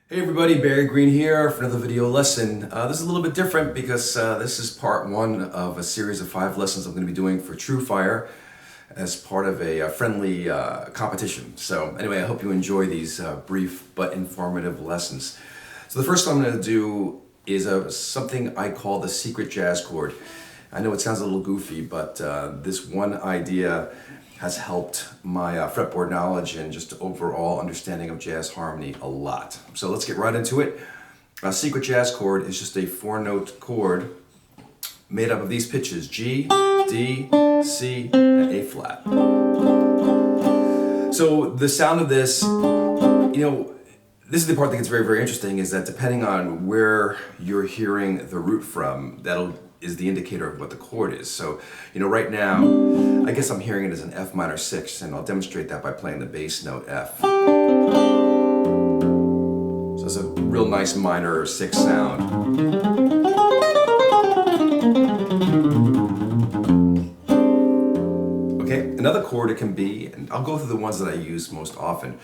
Hey everybody, Greene here for another video lesson. This is a little bit different because this is part one of a series of 5 lessons I'm going to be doing for TrueFire as part of a friendly competition. So anyway, I hope you enjoy these brief but informative lessons. So the first one I'm going to do is something I call the secret jazz chord. I know it sounds a little goofy, but this one idea has helped my fretboard knowledge and just overall understanding of jazz harmony a lot. So let's get right into it. A secret jazz chord is just a 4-note chord made up of these pitches: G, D, C, and A flat. So the sound of this, this is the part that gets very, very interesting, is that depending on where you're hearing the root from, is the indicator of what the chord is. So, right now, I guess I'm hearing it as an F minor 6, and I'll demonstrate that by playing the bass note F. So it's a real nice minor 6 sound. Okay, another chord it can be, and I'll go through the ones that I use most often.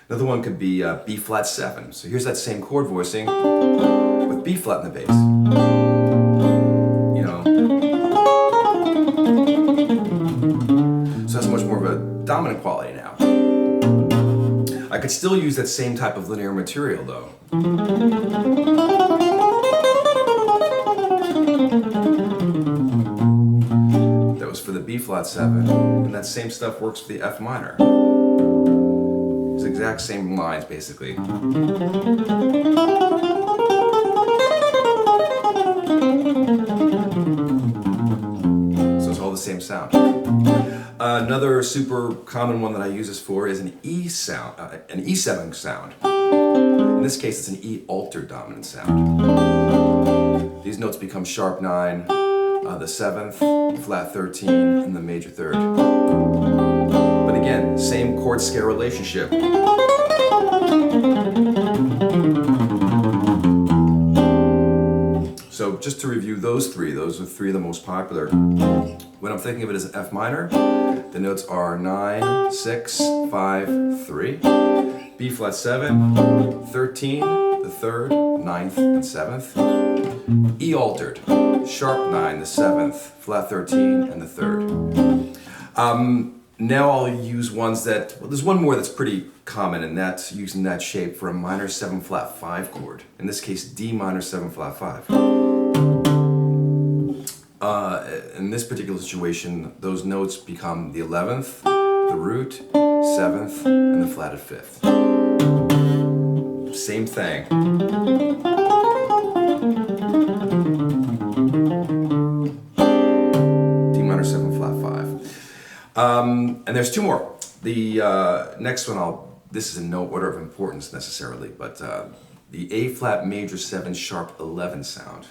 Another one could be B flat 7. So here's that same chord voicing with B flat in the bass. So that's much more of a dominant quality now. I could still use that same type of linear material though. That was for the B flat 7, and that same stuff works for the F minor. It's the exact same lines basically. Same sound. Another super common one that I use this for is an E sound, an E7 sound. In this case, it's an E altered dominant sound. These notes become sharp 9, the 7th, flat 13, and the major 3rd. But again, same chord scale relationship. So just to review those are 3 of the most popular. When I'm thinking of it as an F minor, the notes are 9, 6, 5, 3, B flat 7, 13, the 3rd, 9th, and 7th, E altered, sharp 9, the 7th, flat 13, and the 3rd. Now I'll use ones that, there's one more that's pretty common, and that's using that shape for a minor 7 flat 5 chord. In this case, D minor 7 flat 5. In this particular situation, those notes become the 11th, the root, 7th, and the flatted 5th. Same thing. D minor 7 flat 5. And there's 2 more. The next one, this is in no order of importance necessarily, but the A flat major 7 sharp 11 sound.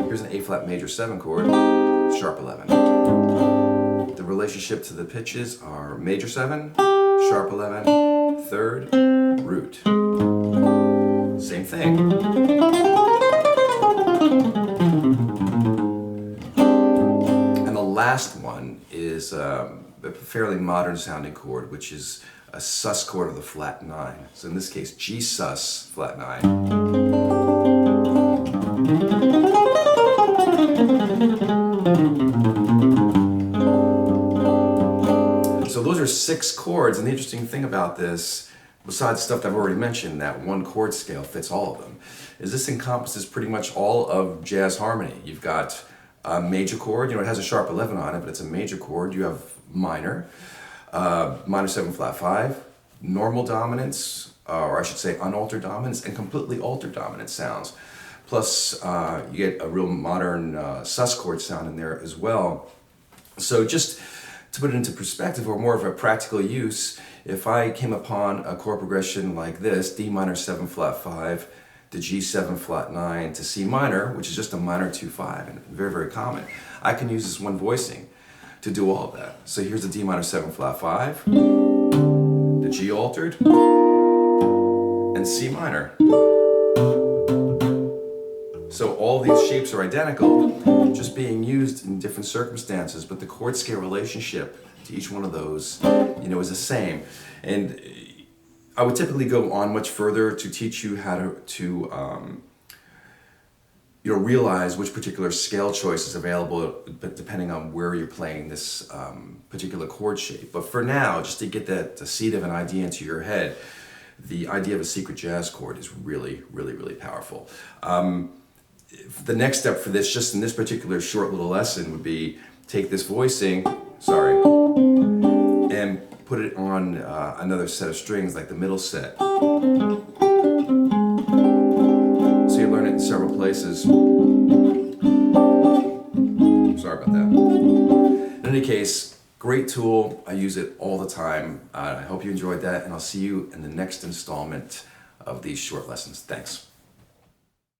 Here's an A flat major 7 chord, sharp 11. The relationship to the pitches are major 7, sharp 11, 3rd, root. Same thing. And the last one is a fairly modern sounding chord, which is a sus chord of the flat 9. So in this case, G sus flat 9. So those are 6 chords, and the interesting thing about this, besides stuff that I've already mentioned, that one chord scale fits all of them, is this encompasses pretty much all of jazz harmony. You've got a major chord, it has a sharp 11 on it, but it's a major chord. You have minor, minor 7 flat 5, normal dominance, or I should say unaltered dominance, and completely altered dominant sounds. Plus, you get a real modern sus chord sound in there as well. So just to put it into perspective, or more of a practical use, if I came upon a chord progression like this, D minor 7 flat 5 to G7 flat 9 to C minor, which is just a minor 2-5, and very, very common, I can use this one voicing to do all of that. So here's the D minor 7 flat 5, the G altered, and C minor. So all these shapes are identical, just being used in different circumstances, but the chord scale relationship to each one of those, is the same. And I would typically go on much further to teach you how to realize which particular scale choice is available, but depending on where you're playing this particular chord shape. But for now, just to get the seed of an idea into your head, the idea of a secret jazz chord is really, really, really powerful. The next step for this, just in this particular short little lesson, would be take this voicing, and put it on another set of strings, like the middle set. So you learn it in several places. Sorry about that. In any case, great tool. I use it all the time. I hope you enjoyed that, and I'll see you in the next installment of these short lessons. Thanks.